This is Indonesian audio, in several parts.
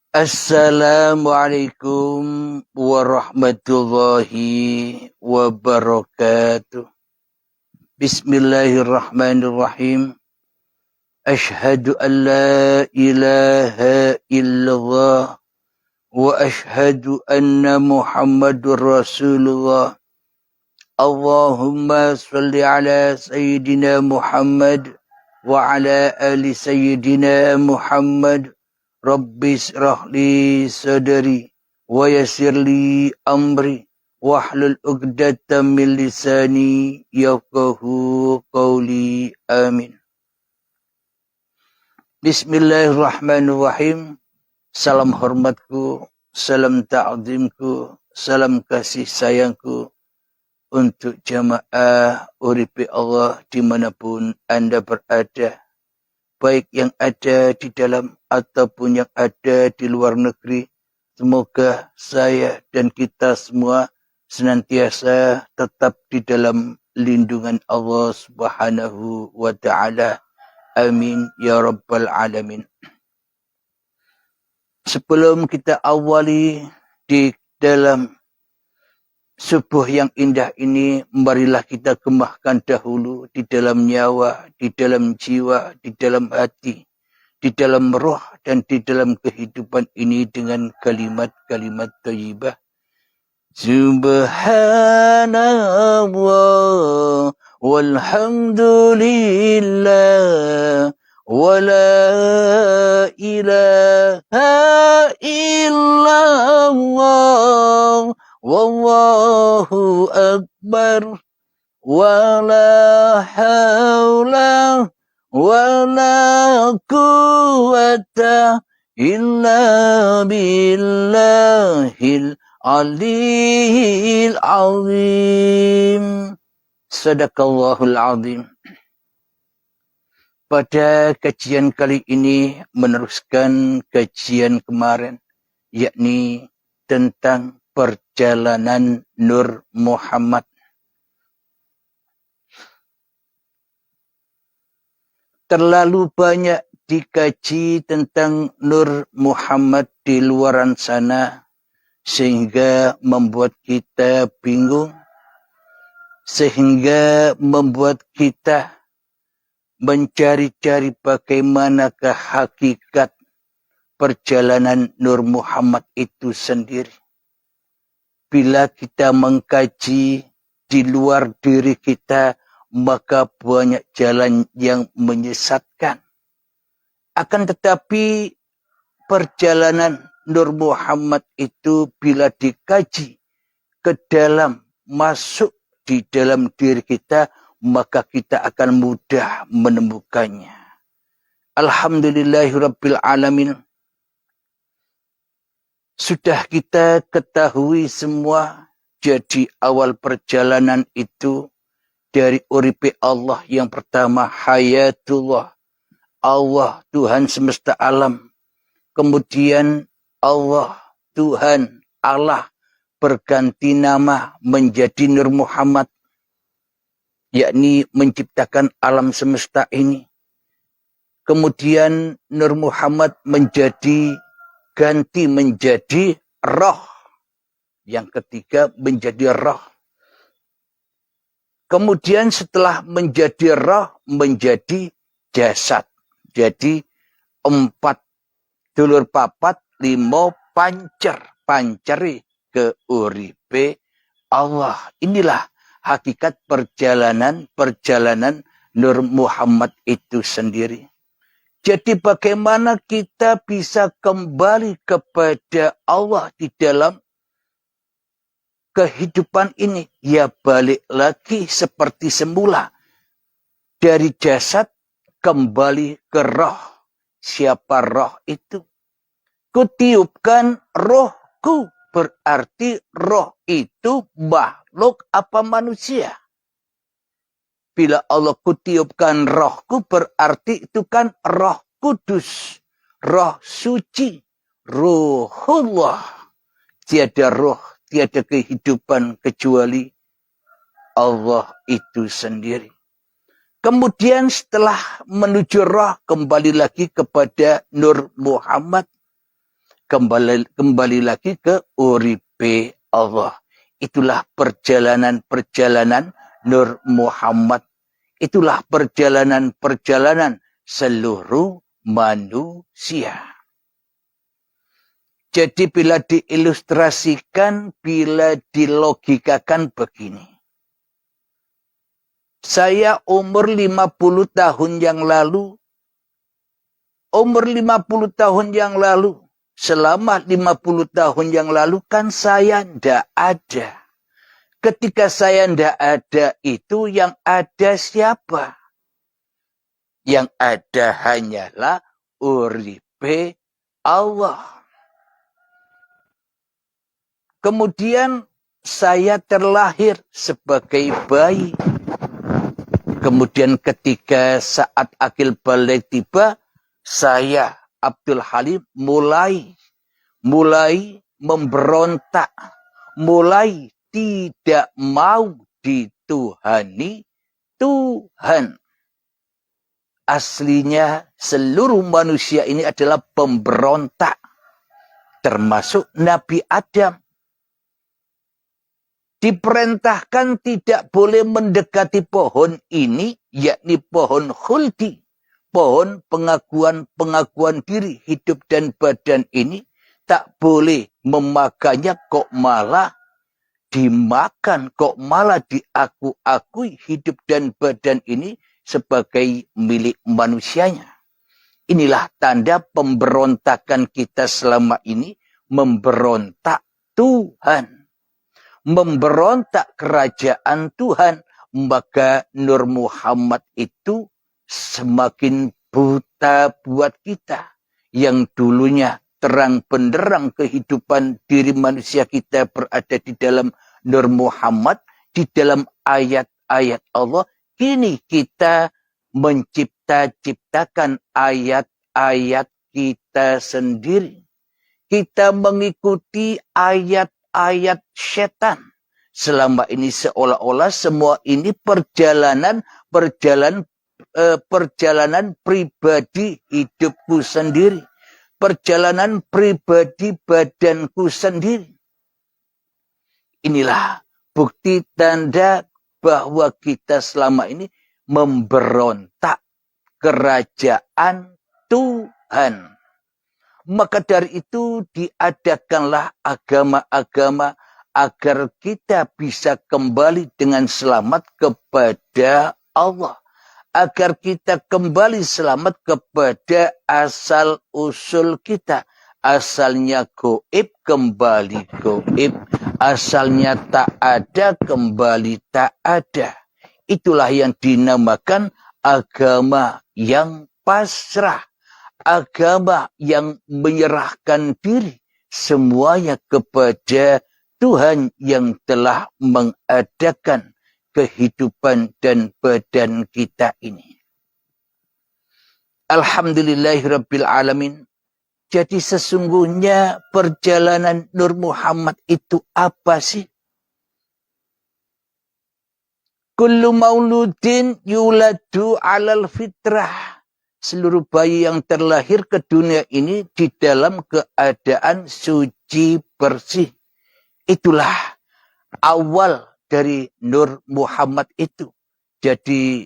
Assalamualaikum warahmatullahi wabarakatuh. Bismillahirrahmanirrahim. Ashhadu an la ilaha illallah wa ashhadu anna Muhammadur Rasulullah. Allahumma salli ala Sayyidina Muhammad wa ala ali Sayyidina Muhammad. Rabbi israh li sadri wa yassir li amri wahlul 'uqdatam min lisani yafqahu qawli. Amin. Bismillahirrahmanirrahim. Salam hormatku, salam ta'zimku, salam kasih sayangku untuk jamaah uripi Allah dimanapun Anda berada, baik yang ada di dalam ataupun yang ada di luar negeri. Semoga saya dan kita semua senantiasa tetap di dalam lindungan Allah Subhanahu wa ta'ala. Amin ya rabbal alamin. Sebelum kita awali di dalam subuh yang indah ini, marilah kita gemahkan dahulu di dalam nyawa, di dalam jiwa, di dalam hati, di dalam roh dan di dalam kehidupan ini dengan kalimat-kalimat thayyibah. Subhanallah walhamdulillah wa la ilaha illallah wallahu akbar wa la hawla wa la quwwata illa billahil aliyil azim. Sadaqallahul azim. Pada kajian kali ini meneruskan kajian kemarin, yakni tentang perjalanan Nur Muhammad. Terlalu banyak dikaji tentang Nur Muhammad di luaran sana sehingga membuat kita bingung, sehingga membuat kita mencari-cari bagaimanakah hakikat perjalanan Nur Muhammad itu sendiri. Bila kita mengkaji di luar diri kita, maka banyak jalan yang menyesatkan. Akan tetapi perjalanan Nur Muhammad itu bila dikaji ke dalam, masuk di dalam diri kita, maka kita akan mudah menemukannya. Alhamdulillahirabbil alamin. Sudah kita ketahui semua, jadi awal perjalanan itu dari uripi Allah yang pertama, hayatullah, Allah Tuhan semesta alam. Kemudian Allah Tuhan Allah berganti nama menjadi Nur Muhammad, yakni menciptakan alam semesta ini. Kemudian Nur Muhammad ganti menjadi roh. Yang ketiga menjadi roh. Kemudian setelah menjadi roh, menjadi jasad. Jadi 4 dulur papat 5 panceri ke uripe Allah. Inilah hakikat perjalanan Nur Muhammad itu sendiri. Jadi bagaimana kita bisa kembali kepada Allah di dalam kehidupan ini? Ya balik lagi seperti semula. Dari jasad kembali ke roh. Siapa roh itu? Kutiupkan rohku. Berarti roh itu makhluk apa manusia? Bila Allah kutiupkan rohku, berarti itu kan roh kudus, roh suci, ruhullah. Tiada roh, tiada kehidupan kecuali Allah itu sendiri. Kemudian setelah menuju roh, kembali lagi kepada Nur Muhammad. kembali lagi ke uripe Allah. Itulah perjalanan-perjalanan Nur Muhammad. Itulah perjalanan-perjalanan seluruh manusia. Jadi bila diilustrasikan, bila dilogikakan begini. Saya umur 50 tahun yang lalu, selama 50 tahun yang lalu kan saya ndak ada. Ketika saya ndak ada itu yang ada siapa? Yang ada hanyalah uripe Allah. Kemudian saya terlahir sebagai bayi. Kemudian ketika saat akil balik tiba, saya Abdul Halim mulai memberontak, mulai tidak mau dituhani Tuhan. Aslinya seluruh manusia ini adalah pemberontak, termasuk Nabi Adam. Diperintahkan tidak boleh mendekati pohon ini, yakni pohon khuldi. Pohon pengakuan diri, hidup dan badan ini. Tak boleh memakannya, kok malah dimakan, kok malah diakui hidup dan badan ini sebagai milik manusianya. Inilah tanda pemberontakan kita selama ini, memberontak Tuhan. Memberontak kerajaan Tuhan, maka Nur Muhammad itu semakin buta buat kita. Yang dulunya terang benderang kehidupan diri manusia kita berada di dalam Nur Muhammad, di dalam ayat-ayat Allah. Kini kita menciptakan ayat-ayat kita sendiri. Kita mengikuti ayat setan. Selama ini seolah-olah semua ini perjalanan pribadi hidupku sendiri. Perjalanan pribadi badanku sendiri. Inilah bukti tanda bahwa kita selama ini memberontak kerajaan Tuhan. Maka dari itu diadakanlah agama-agama agar kita bisa kembali dengan selamat kepada Allah. Agar kita kembali selamat kepada asal usul kita. Asalnya goib, kembali goib. Asalnya tak ada, kembali tak ada. Itulah yang dinamakan agama yang pasrah. Agama yang menyerahkan diri semuanya kepada Tuhan yang telah mengadakan kehidupan dan badan kita ini. Alhamdulillahirabbil alamin. Jadi sesungguhnya perjalanan Nur Muhammad itu apa sih? Kullu mauludin yuladu 'alal fitrah. Seluruh bayi yang terlahir ke dunia ini di dalam keadaan suci bersih. Itulah awal dari Nur Muhammad itu. Jadi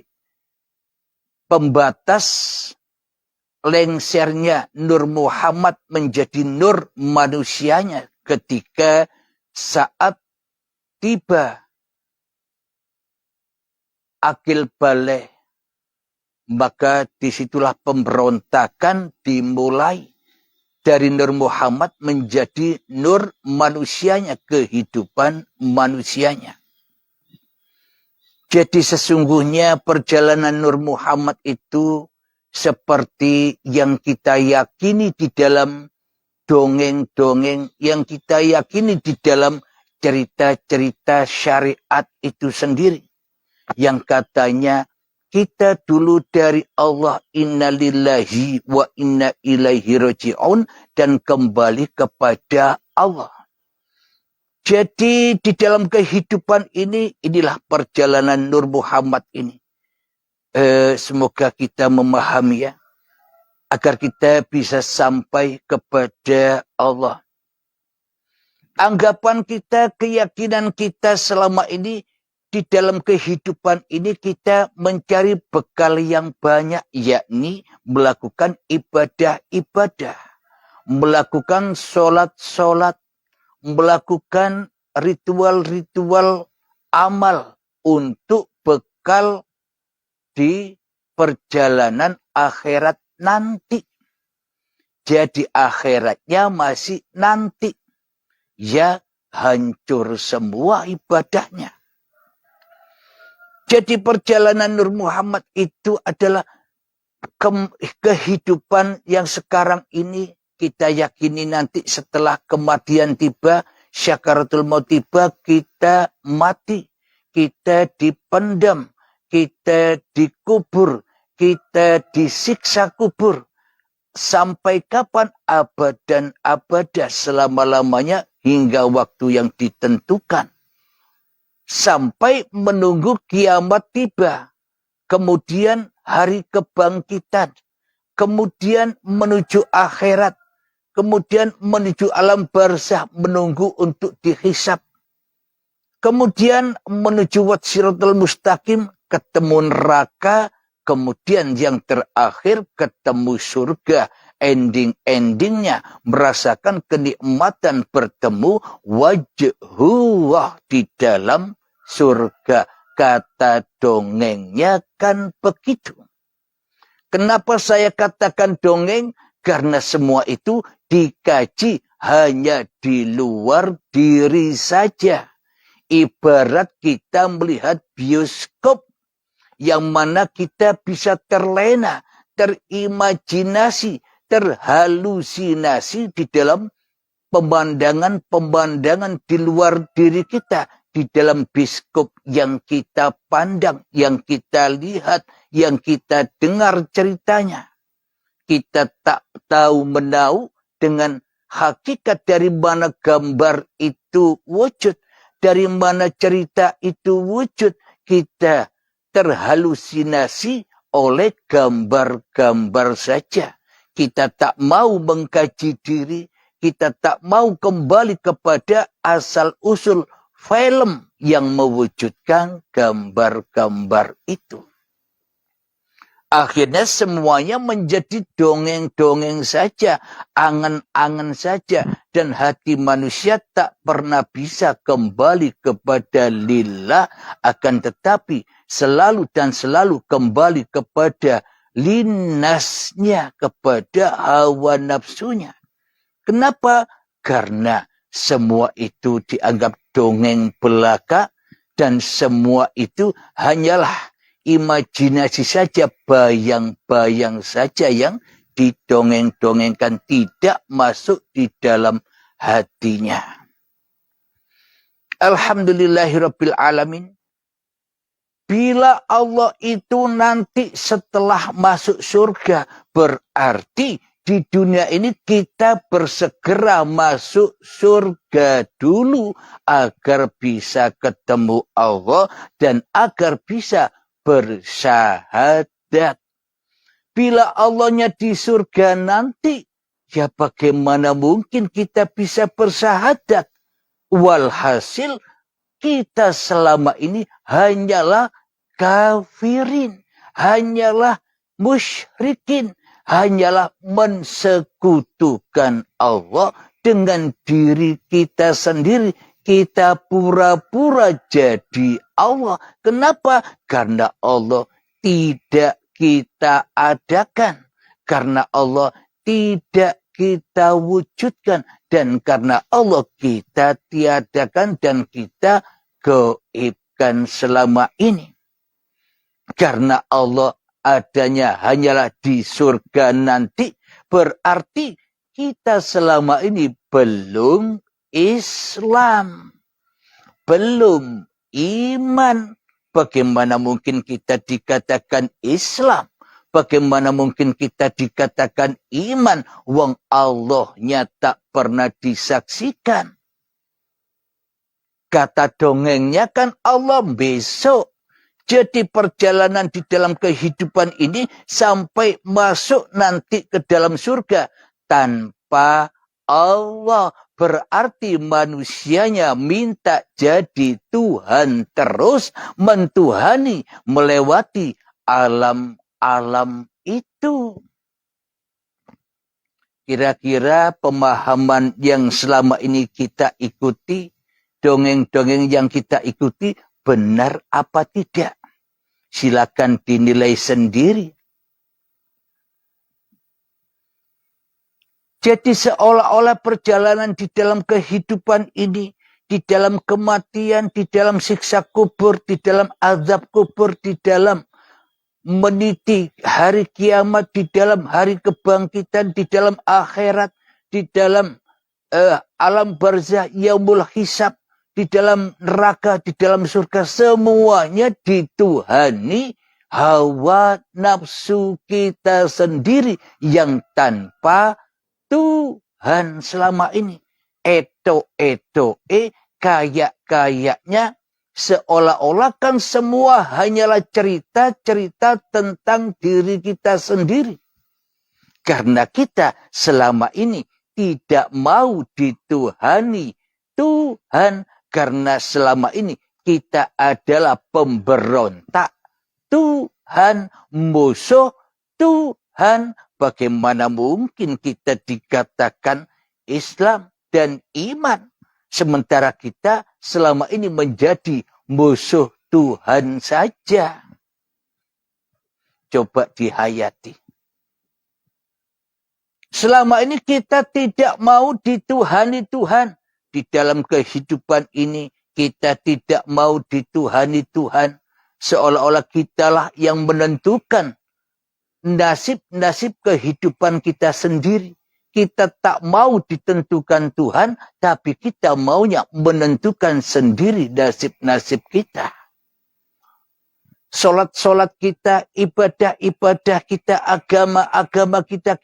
pembatas lengsernya Nur Muhammad menjadi nur manusianya ketika saat tiba akil balik. Maka disitulah pemberontakan dimulai dari Nur Muhammad menjadi nur manusianya, kehidupan manusianya. Jadi sesungguhnya perjalanan Nur Muhammad itu seperti yang kita yakini di dalam dongeng-dongeng, yang kita yakini di dalam cerita-cerita syariat itu sendiri. Yang katanya, kita dulu dari Allah, inna lillahi wa inna ilaihi raji'un, dan kembali kepada Allah. Jadi di dalam kehidupan ini, inilah perjalanan Nur Muhammad ini. Semoga kita memahami ya. agar kita bisa sampai kepada Allah. Anggapan kita, keyakinan kita selama ini, di dalam kehidupan ini kita mencari bekal yang banyak, yakni melakukan ibadah-ibadah, melakukan sholat-sholat, melakukan ritual-ritual amal untuk bekal di perjalanan akhirat nanti. Jadi akhiratnya masih nanti. Ya hancur semua ibadahnya. Jadi perjalanan Nur Muhammad itu adalah kehidupan yang sekarang ini kita yakini nanti setelah kematian tiba, syakaratul maut tiba, kita mati, kita dipendam, kita dikubur, kita disiksa kubur. Sampai kapan? Abadan abadah, selama-lamanya hingga waktu yang ditentukan. Sampai menunggu kiamat tiba. Kemudian hari kebangkitan. Kemudian menuju akhirat. Kemudian menuju alam barzah, menunggu untuk dihisab. Kemudian menuju Siratal Mustaqim, ketemu neraka. Kemudian yang terakhir ketemu surga. Ending-endingnya merasakan kenikmatan bertemu wajhullah di dalam surga. Kata dongengnya kan begitu. Kenapa saya katakan dongeng? Karena semua itu dikaji hanya di luar diri saja. Ibarat kita melihat bioskop, yang mana kita bisa terlena, terimajinasi, terhalusinasi di dalam pemandangan-pemandangan di luar diri kita, di dalam bioskop yang kita pandang, yang kita lihat, yang kita dengar ceritanya. Kita tak tahu menau dengan hakikat dari mana gambar itu wujud, dari mana cerita itu wujud. Kita terhalusinasi oleh gambar-gambar saja. Kita tak mau mengkaji diri, kita tak mau kembali kepada asal-usul film yang mewujudkan gambar-gambar itu. Akhirnya semuanya menjadi dongeng-dongeng saja, angan-angan saja. Dan hati manusia tak pernah bisa kembali kepada lillah, akan tetapi selalu dan selalu kembali kepada linasnya, kepada hawa nafsunya. Kenapa? Karena semua itu dianggap dongeng belaka, dan semua itu hanyalah imajinasi saja, bayang-bayang saja yang didongeng-dongengkan, tidak masuk di dalam hatinya. Alhamdulillahirabbil alamin. Bila Allah itu nanti setelah masuk surga, berarti di dunia ini kita bersegera masuk surga dulu agar bisa ketemu Allah dan agar bisa bersyahadat. Bila Allahnya di surga nanti, ya bagaimana mungkin kita bisa bersyahadat? Walhasil kita selama ini hanyalah kafirin, hanyalah musyrikin, hanyalah mensekutukan Allah dengan diri kita sendiri. Kita pura-pura jadi Allah. Kenapa? Karena Allah tidak kita adakan. Karena Allah tidak kita wujudkan. Dan karena Allah kita tiadakan dan kita gaibkan selama ini. Karena Allah adanya hanyalah di surga nanti, berarti kita selama ini belum Islam, belum iman. Bagaimana mungkin kita dikatakan Islam? Bagaimana mungkin kita dikatakan iman? Wong Allahnya tak pernah disaksikan. Kata dongengnya kan Allah besok. Jadi perjalanan di dalam kehidupan ini sampai masuk nanti ke dalam surga tanpa Allah. Berarti manusianya minta jadi Tuhan terus, mentuhani, melewati alam-alam itu. Kira-kira pemahaman yang selama ini kita ikuti, dongeng-dongeng yang kita ikuti, benar apa tidak? Silakan dinilai sendiri. Jadi seolah-olah perjalanan di dalam kehidupan ini, di dalam kematian, di dalam siksa kubur, di dalam azab kubur, di dalam meniti hari kiamat, di dalam hari kebangkitan, di dalam akhirat, di dalam alam barzah, yaumul hisab, di dalam neraka, di dalam surga, semuanya dituhani hawa nafsu kita sendiri yang tanpa Tuhan selama ini. Kayak-kayaknya seolah-olah kan semua hanyalah cerita-cerita tentang diri kita sendiri. Karena kita selama ini tidak mau dituhani Tuhan. Karena selama ini kita adalah pemberontak Tuhan, musuh Tuhan. Bagaimana mungkin kita dikatakan Islam dan iman, sementara kita selama ini menjadi musuh Tuhan saja. Coba dihayati. Selama ini kita tidak mau dituhani Tuhan. Di dalam kehidupan ini kita tidak mau dituhani Tuhan. Seolah-olah kitalah yang menentukan nasib-nasib kehidupan kita sendiri. Kita tak mau ditentukan Tuhan, tapi kita maunya menentukan sendiri nasib-nasib kita. Solat-solat kita, ibadah-ibadah kita, agama-agama kita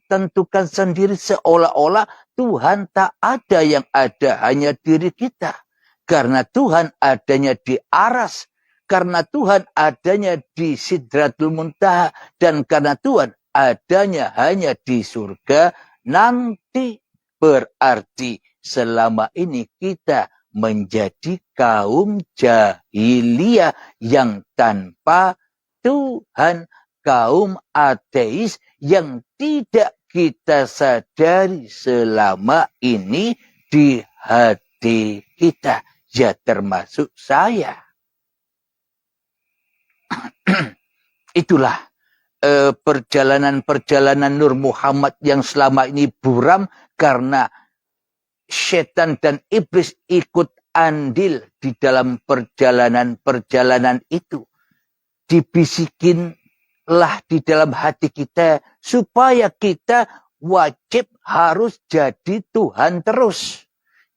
tentukan sendiri, seolah-olah Tuhan tak ada, yang ada hanya diri kita. Karena Tuhan adanya di aras, karena Tuhan adanya di Sidratul Muntaha, dan karena Tuhan adanya hanya di surga nanti. Berarti selama ini kita menjadi kaum jahiliyah yang tanpa Tuhan, kaum ateis yang tidak kita sadari selama ini di hati kita, ya termasuk saya. Itulah perjalanan Nur Muhammad yang selama ini buram karena setan dan iblis ikut andil di dalam perjalanan itu. Dibisikinlah di dalam hati kita supaya kita wajib harus jadi Tuhan terus.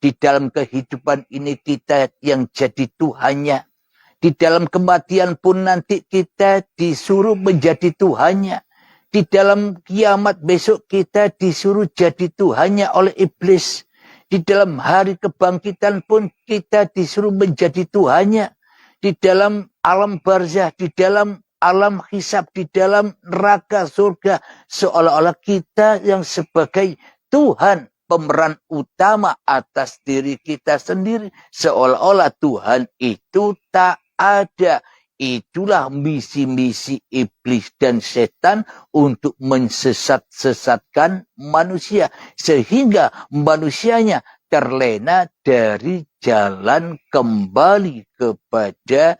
Di dalam kehidupan ini kita yang jadi Tuhannya. Di dalam kematian pun nanti kita disuruh menjadi Tuhannya. Di dalam kiamat besok kita disuruh jadi Tuhannya oleh iblis. Di dalam hari kebangkitan pun kita disuruh menjadi Tuhannya. Di dalam alam barzah, di dalam alam hisab, di dalam neraka surga. Seolah-olah kita yang sebagai Tuhan, pemeran utama atas diri kita sendiri. Seolah-olah Tuhan itu tak ada. Itulah misi-misi iblis dan setan untuk mensesat-sesatkan manusia. Sehingga manusianya terlena dari jalan kembali kepada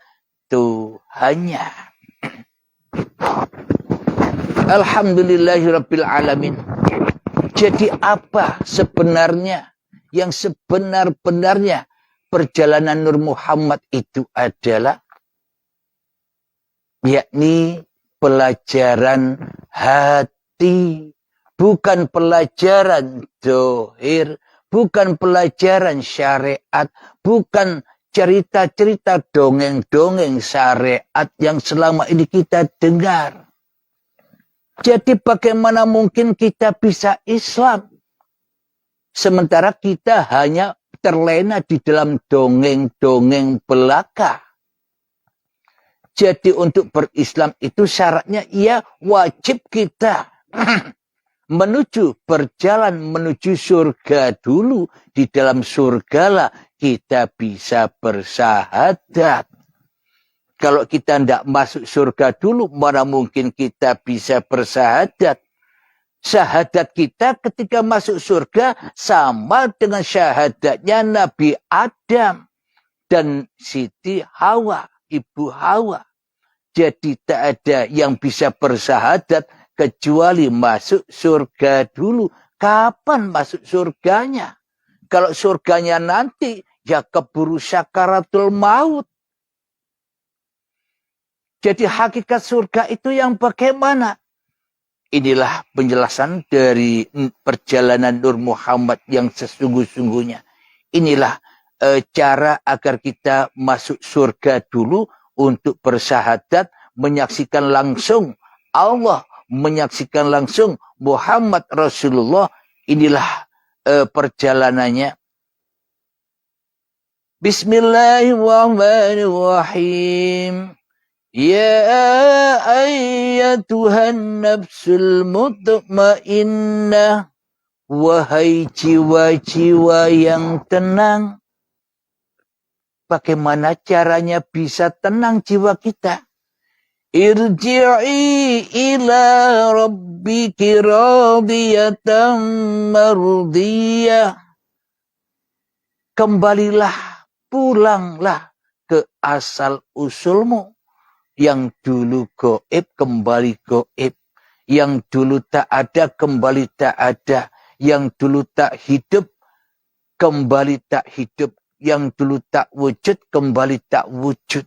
Tuhannya. Alhamdulillahirabbil alamin. Jadi apa sebenarnya yang sebenar-benarnya perjalanan Nur Muhammad itu adalah, yakni pelajaran hati, bukan pelajaran dohir, bukan pelajaran syariat, bukan cerita-cerita dongeng-dongeng syariat yang selama ini kita dengar. Jadi bagaimana mungkin kita bisa Islam sementara kita hanya terlena di dalam dongeng-dongeng belaka? Jadi untuk berislam itu syaratnya ia wajib kita berjalan menuju surga dulu. Di dalam surgalah kita bisa bersahadat. Kalau kita tidak masuk surga dulu, mana mungkin kita bisa bersahadat. Syahadat kita ketika masuk surga sama dengan syahadatnya Nabi Adam dan Siti Hawa, Ibu Hawa. Jadi tak ada yang bisa bersahadat kecuali masuk surga dulu. Kapan masuk surganya? Kalau surganya nanti, ya keburu sakaratul maut. Jadi hakikat surga itu yang bagaimana? Inilah penjelasan dari perjalanan Nur Muhammad yang sesungguh-sungguhnya. Inilah cara agar kita masuk surga dulu untuk bersahadat, menyaksikan langsung Allah, menyaksikan langsung Muhammad Rasulullah. Inilah perjalanannya. Bismillahirrahmanirrahim. Ya ayyatuhan nafsul mutmainnah. Wahai jiwa-jiwa yang tenang. Bagaimana caranya bisa tenang jiwa kita? Irji'i ila rabbiki radiyatan mardiyah. Kembalilah, pulanglah ke asal usulmu. Yang dulu goib, kembali goib. Yang dulu tak ada, kembali tak ada. Yang dulu tak hidup, kembali tak hidup. Yang dulu tak wujud, kembali tak wujud.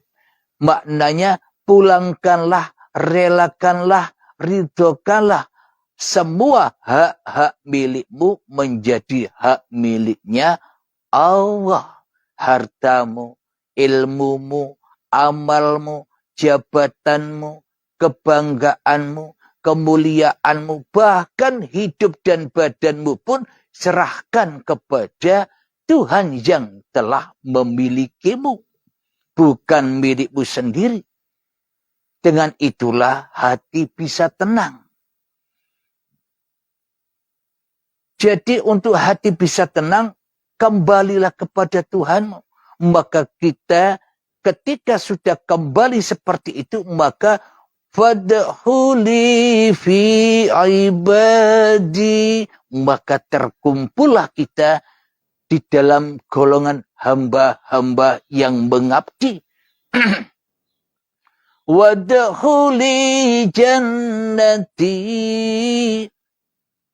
Maknanya, pulangkanlah, relakanlah, ridhokanlah. Semua hak-hak milikmu menjadi hak miliknya Allah. Hartamu, ilmumu, amalmu, jabatanmu, kebanggaanmu, kemuliaanmu, bahkan hidup dan badanmu pun serahkan kepada Tuhan yang telah memilikimu. Bukan milikmu sendiri. Dengan itulah hati bisa tenang. Jadi untuk hati bisa tenang, kembalilah kepada Tuhanmu. Maka kita ketika sudah kembali seperti itu, maka fadkhuli fi ibadi, maka terkumpullah kita di dalam golongan hamba-hamba yang mengabdi. Wadkhuli jannati,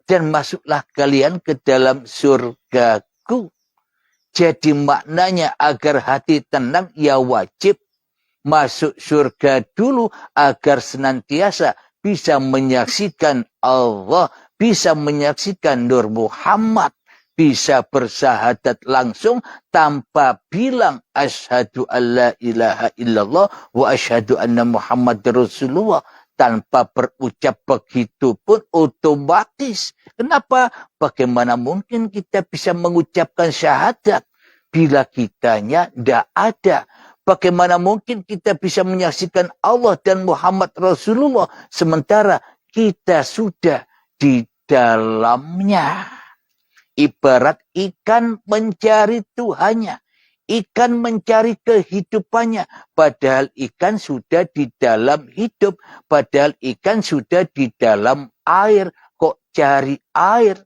dan masuklah kalian ke dalam surgaku. Jadi maknanya agar hati tenang, ya wajib masuk surga dulu agar senantiasa bisa menyaksikan Allah, bisa menyaksikan Nur Muhammad, bisa bersahadat langsung tanpa bilang asyhadu alla ilaha illallah wa asyhadu anna Muhammad Rasulullah. Tanpa berucap begitu pun otomatis. Kenapa? Bagaimana mungkin kita bisa mengucapkan syahadat bila kitanya tidak ada? Bagaimana mungkin kita bisa menyaksikan Allah dan Muhammad Rasulullah sementara kita sudah di dalamnya? Ibarat ikan mencari Tuhannya. Ikan mencari kehidupannya. Padahal ikan sudah di dalam hidup. Padahal ikan sudah di dalam air. Kok cari air?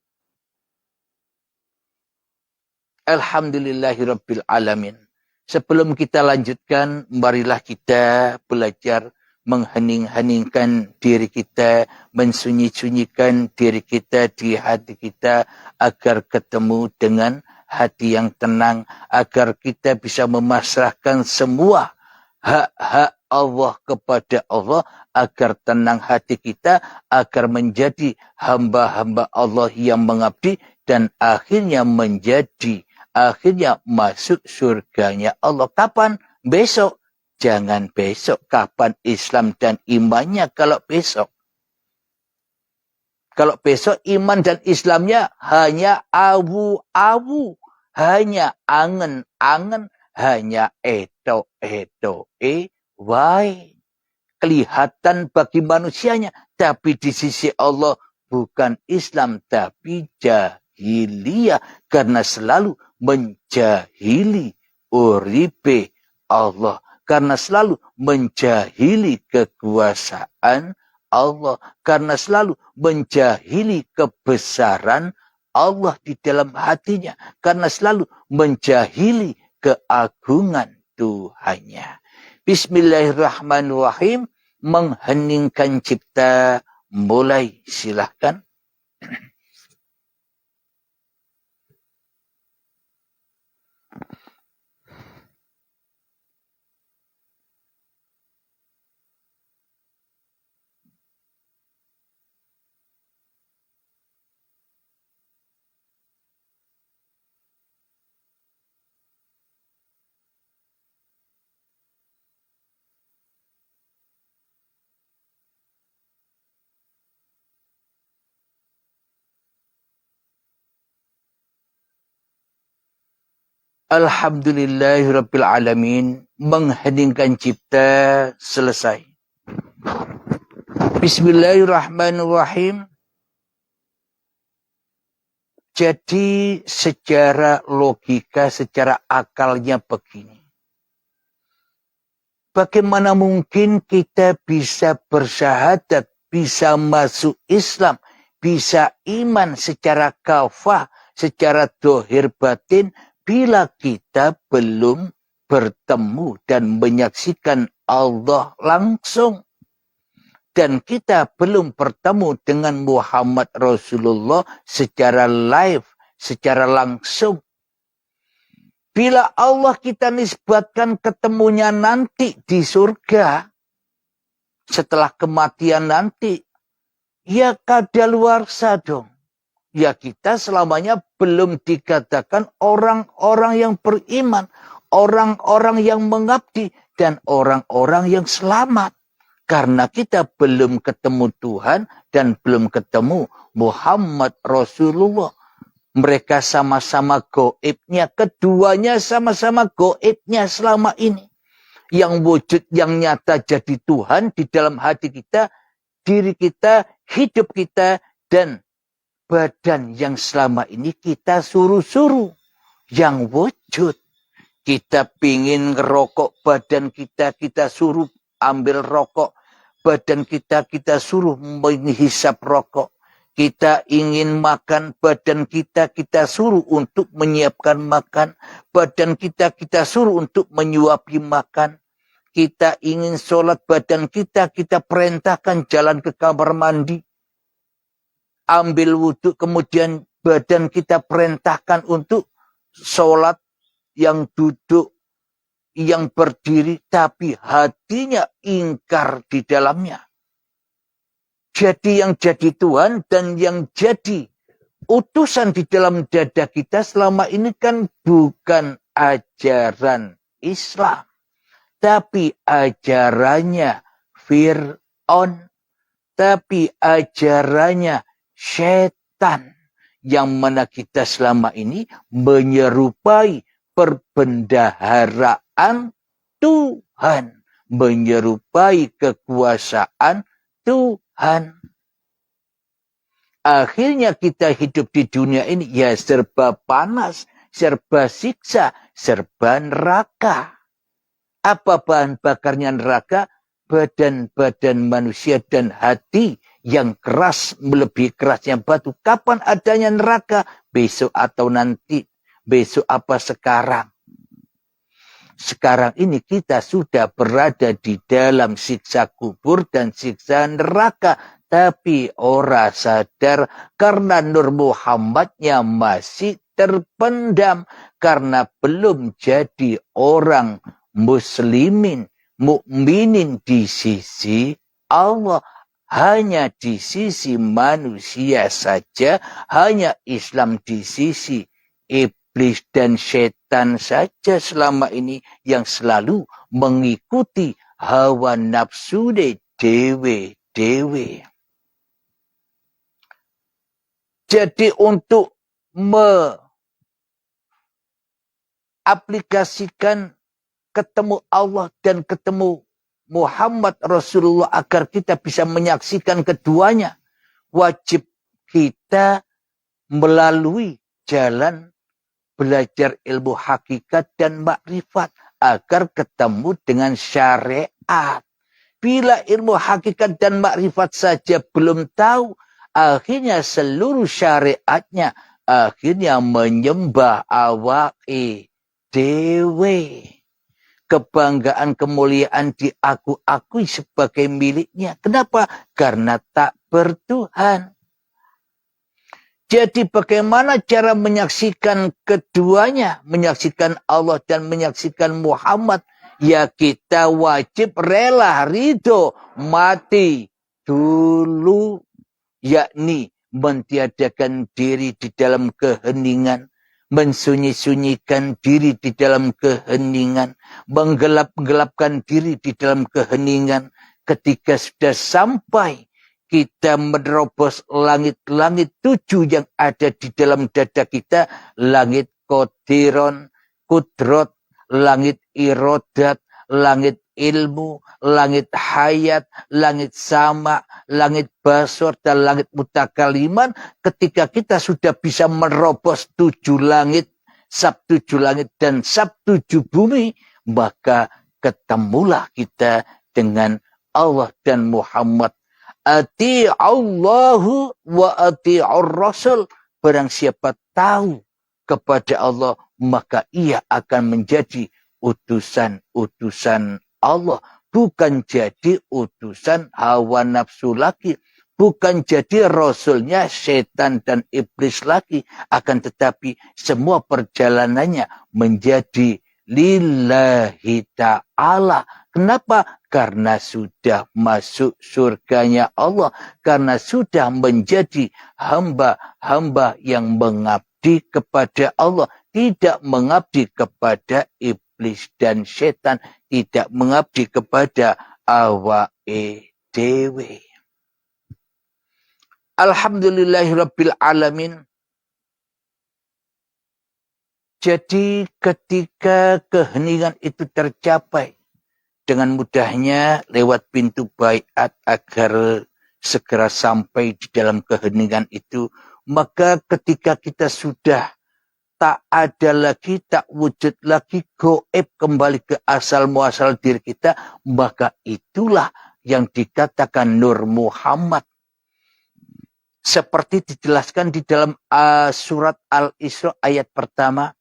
Alhamdulillahirabbil alamin. Sebelum kita lanjutkan, marilah kita belajar menghening-heningkan diri kita, mensunyi-sunyikan diri kita di hati kita agar ketemu dengan hati yang tenang, agar kita bisa memasrahkan semua hak-hak Allah kepada Allah, agar tenang hati kita, agar menjadi hamba-hamba Allah yang mengabdi, dan akhirnya masuk surganya Allah. Kapan? Besok. Jangan besok. Kapan Islam dan imannya kalau besok? Kalau besok iman dan Islamnya hanya awu-awu, hanya angen-angen, hanya eto-eto, wae. kelihatan bagi manusianya. Tapi di sisi Allah bukan Islam tapi jahiliyah. Karena selalu menjahili uripe Allah. Karena selalu menjahili kekuasaan Allah. Karena selalu menjahili kebesaran Allah di dalam hatinya. Karena selalu menjahili keagungan Tuhannya. Bismillahirrahmanirrahim. Mengheningkan cipta. Mulai, silahkan. Alhamdulillahirabbil alamin. Mengheningkan cipta selesai. Bismillahirrahmanirrahim. Jadi secara logika, secara akalnya begini. Bagaimana mungkin kita bisa bersyahadat, bisa masuk Islam, bisa iman secara kafah, secara dohir batin, bila kita belum bertemu dan menyaksikan Allah langsung. Dan kita belum bertemu dengan Muhammad Rasulullah secara live, secara langsung. Bila Allah kita nisbatkan ketemunya nanti di surga, setelah kematian nanti, ya kadaluarsa dong. Ya kita selamanya belum dikatakan orang-orang yang beriman, orang-orang yang mengabdi, dan orang-orang yang selamat. Karena kita belum ketemu Tuhan dan belum ketemu Muhammad Rasulullah. Mereka sama-sama goibnya, keduanya sama-sama goibnya selama ini. Yang wujud yang nyata jadi Tuhan di dalam hati kita, diri kita, hidup kita, dan badan yang selama ini kita suruh-suruh. Yang wujud. Kita pingin ngerokok badan kita suruh ambil rokok. Badan kita suruh menghisap rokok. Kita ingin makan, badan kita suruh untuk menyiapkan makan. Badan kita suruh untuk menyuapi makan. Kita ingin sholat, badan kita perintahkan jalan ke kamar mandi. Ambil wudhu, kemudian badan kita perintahkan untuk sholat, yang duduk, yang berdiri, tapi hatinya ingkar di dalamnya. Jadi yang jadi Tuhan dan yang jadi utusan di dalam dada kita selama ini kan bukan ajaran Islam. Tapi ajarannya Fir'aun. Tapi ajarannya setan. Yang mana kita selama ini menyerupai perbendaharaan Tuhan. Menyerupai kekuasaan Tuhan. Akhirnya kita hidup di dunia ini ya serba panas, serba siksa, serba neraka. Apa bahan bakarnya neraka? Badan-badan manusia dan hati yang keras, melebihi kerasnya batu. Kapan adanya neraka? Besok atau nanti? Besok apa sekarang? Sekarang ini kita sudah berada di dalam siksa kubur dan siksa neraka. Tapi orang sadar karena Nur Muhammadnya masih terpendam. Karena belum jadi orang muslimin, mukminin di sisi Allah. Hanya di sisi manusia saja. Hanya Islam di sisi iblis dan setan saja selama ini yang selalu mengikuti hawa nafsu dewe-dewe. Jadi untuk aplikasikan ketemu Allah dan ketemu Muhammad Rasulullah agar kita bisa menyaksikan keduanya. Wajib kita melalui jalan belajar ilmu hakikat dan makrifat agar ketemu dengan syariat. Bila ilmu hakikat dan makrifat saja belum tahu, akhirnya seluruh syariatnya akhirnya menyembah awake dewe. Kebanggaan, kemuliaan diakui sebagai miliknya. Kenapa? Karena tak bertuhan. Jadi bagaimana cara menyaksikan keduanya, menyaksikan Allah dan menyaksikan Muhammad? Ya kita wajib rela, ridho, mati dulu. Yakni mentiadakan diri di dalam keheningan, mensunyi-sunyikan diri di dalam keheningan, menggelap-gelapkan diri di dalam keheningan. Ketika sudah sampai kita menerobos langit-langit 7 yang ada di dalam dada kita. Langit Qodiron, Kudrot, langit Irodat, langit ilmu, langit hayat, langit sama, langit basor, dan langit mutakaliman. Ketika kita sudah bisa menerobos 7 langit, sab 7 langit dan sab 7 bumi, maka ketemulah kita dengan Allah dan Muhammad. Ati'allahu wa ati'ur rasul. Barang siapa tahu kepada Allah, maka ia akan menjadi utusan-utusan Allah. Bukan jadi utusan hawa nafsu lagi. Bukan jadi rasulnya setan dan iblis lagi. Akan tetapi semua perjalanannya menjadi lillahi ta'ala. Kenapa? Karena sudah masuk surganya Allah. Karena sudah menjadi hamba-hamba yang mengabdi kepada Allah. Tidak mengabdi kepada iblis dan setan. Tidak mengabdi kepada awake dewe. Alhamdulillahirabbil alamin. Jadi ketika keheningan itu tercapai, dengan mudahnya lewat pintu baiat agar segera sampai di dalam keheningan itu. Maka ketika kita sudah tak ada lagi, tak wujud lagi, goib kembali ke asal muasal diri kita, maka itulah yang dikatakan Nur Muhammad. Seperti dijelaskan di dalam surat Al-Isra ayat pertama.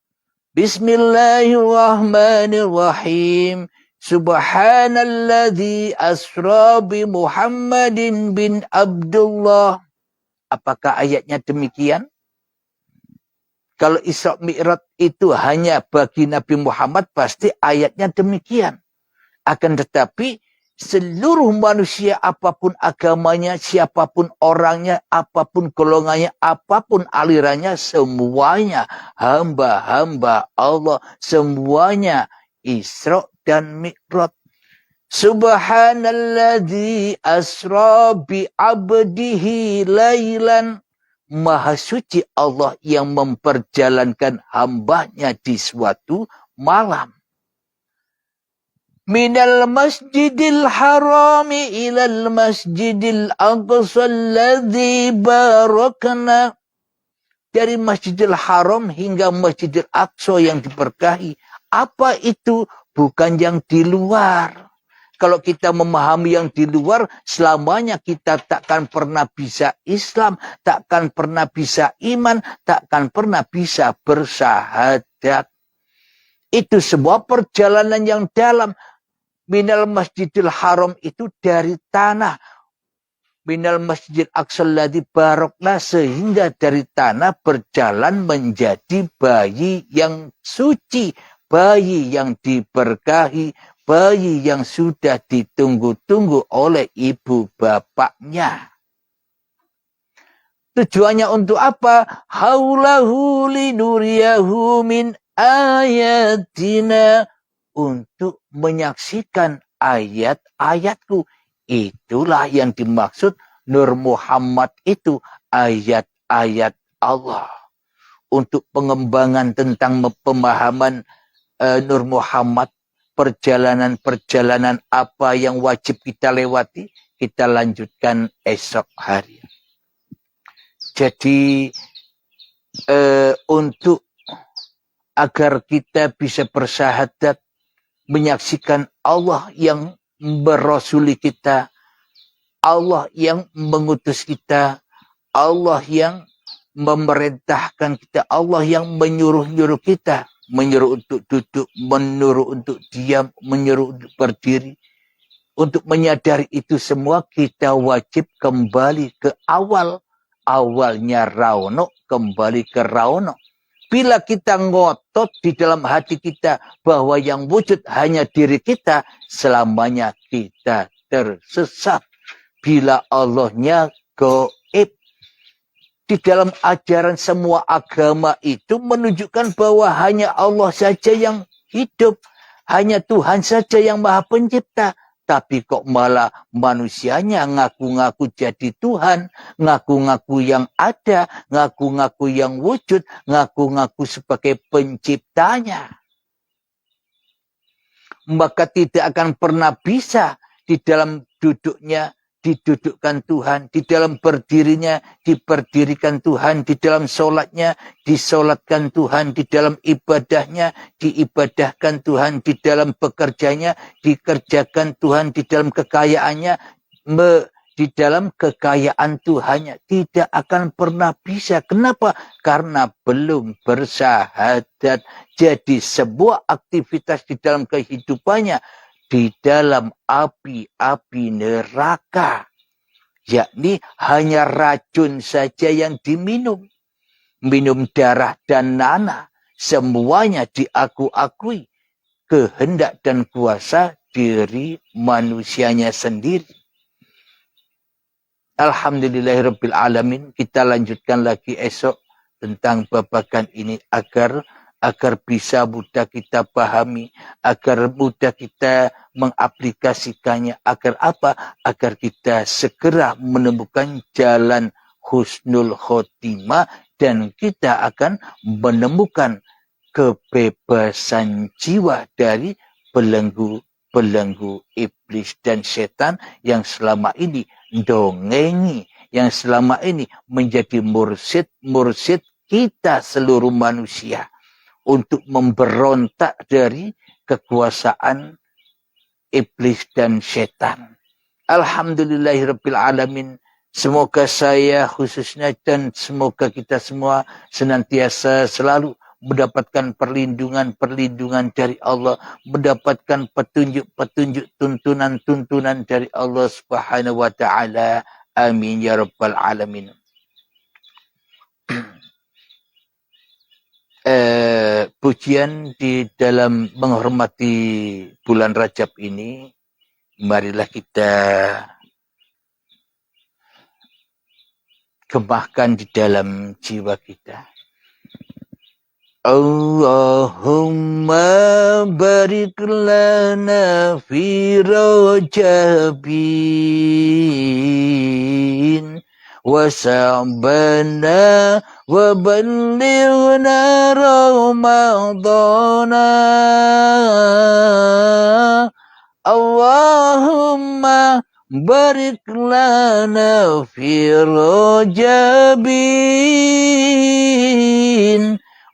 Bismillahirrahmanirrahim. Subhanalladzi asra bi Muhammadin bin Abdullah. Apakah ayatnya demikian? Kalau Isra Mi'raj itu hanya bagi Nabi Muhammad, pasti ayatnya demikian. Akan tetapi seluruh manusia, apapun agamanya, siapapun orangnya, apapun golongannya, apapun alirannya, semuanya hamba-hamba Allah, semuanya Isra dan Mi'raj. Subhanalladzi asra bi abdihi lailan. Maha suci Allah yang memperjalankan hambanya di suatu malam. Minal masjidil harami ilal masjidil aqsa alladzi barakna. Dari Masjidil Haram hingga Masjidil Aqsa yang diberkahi. Apa itu? Bukan yang di luar. Kalau kita memahami yang di luar, selamanya kita takkan pernah bisa Islam, takkan pernah bisa iman, takkan pernah bisa bersahadat. Itu semua perjalanan yang dalam. Minal Masjidil Haram itu dari tanah. Minal Masjidil Aqsa alladzi barakna, sehingga dari tanah berjalan menjadi bayi yang suci. Bayi yang diberkahi, bayi yang sudah ditunggu-tunggu oleh ibu bapaknya. Tujuannya untuk apa? Haulahu linuriyahu min ayatina. Untuk menyaksikan ayat-ayatku. Itulah yang dimaksud Nur Muhammad itu. Ayat-ayat Allah. Untuk pengembangan tentang pemahaman Nur Muhammad, perjalanan-perjalanan apa yang wajib kita lewati, kita lanjutkan esok hari. Jadi untuk agar kita bisa bersyahadat menyaksikan Allah yang berasuli kita, Allah yang mengutus kita, Allah yang memerintahkan kita, Allah yang menyuruh-nyuruh kita, menyuruh untuk duduk, menyuruh untuk diam, menyuruh untuk berdiri. Untuk menyadari itu semua kita wajib kembali ke awal. Awalnya Rawono, kembali ke Rawono. Bila kita ngotot di dalam hati kita bahwa yang wujud hanya diri kita, selamanya kita tersesat. Bila Allahnya gaib. Di dalam ajaran semua agama itu menunjukkan bahwa hanya Allah saja yang hidup. Hanya Tuhan saja yang Maha Pencipta. Tapi kok malah manusianya ngaku-ngaku jadi Tuhan, ngaku-ngaku yang ada, ngaku-ngaku yang wujud, ngaku-ngaku sebagai penciptanya. Maka tidak akan pernah bisa di dalam duduknya didudukkan Tuhan, di dalam berdirinya diberdirikan Tuhan, di dalam sholatnya disolatkan Tuhan, di dalam ibadahnya diibadahkan Tuhan, di dalam bekerjanya dikerjakan Tuhan, di dalam kekayaannya di dalam kekayaan Tuhannya. Tidak akan pernah bisa. Kenapa? Karena belum bersyahadat. Jadi sebuah aktivitas di dalam kehidupannya di dalam api-api neraka. Yakni hanya racun saja yang diminum. Minum darah dan nanah. Semuanya diaku-akui. Kehendak dan kuasa diri manusianya sendiri. Alhamdulillahirrabbilalamin. Kita lanjutkan lagi esok tentang babakan ini agar bisa mudah kita pahami, agar mudah kita mengaplikasikannya, agar apa? Agar kita segera menemukan jalan husnul khotimah dan kita akan menemukan kebebasan jiwa dari belenggu iblis dan setan yang selama ini dongengi, yang selama ini menjadi mursid kita seluruh manusia. Untuk memberontak dari kekuasaan iblis dan setan. Alhamdulillahirrabbilalamin. Semoga saya khususnya dan semoga kita semua senantiasa selalu mendapatkan perlindungan dari Allah. Mendapatkan petunjuk-petunjuk, tuntunan-tuntunan dari Allah Subhanahu wa ta'ala. Amin ya rabbal alamin. Pujian di dalam menghormati bulan Rajab ini, marilah kita kembangkan di dalam jiwa kita. Allahumma barik lana fi Rajabin wa sa'bana wa ballighna Ramadana. Allahumma barik lana fi Rajabin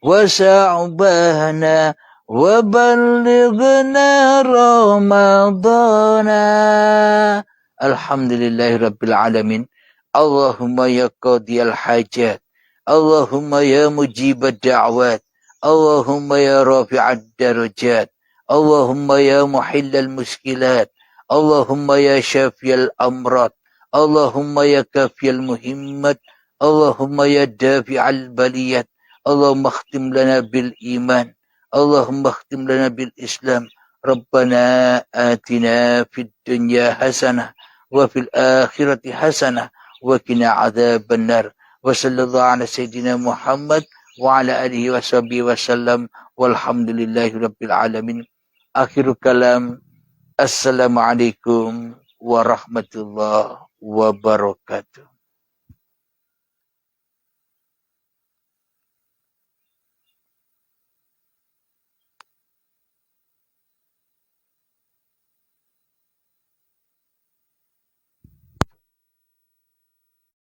wa sa'bana wa ballighna Ramadana. Alhamdulillahirabbil alamin. Allahumma ya qadiyal hajat, Allahumma ya mujibad da'wat, Allahumma ya rafi'ad darajat, Allahumma ya muhillal muskilat, Allahumma ya syafiyal amrat, Allahumma ya kafiyal muhimmat, Allahumma ya dafi'al baliyat, Allahumma khtim lana bil iman, Allahumma khtim lana bil islam. Rabbana atina fid dunya hasanah wa fil akhirati hasanah wa qina adzaban nar. Wa sallallahu ala sayyidina Muhammad wa ala alihi wa sahbihi wasallam walhamdulillahi rabbil alamin. Akhirul kalam. Assalamualaikum warahmatullahi wabarakatuh.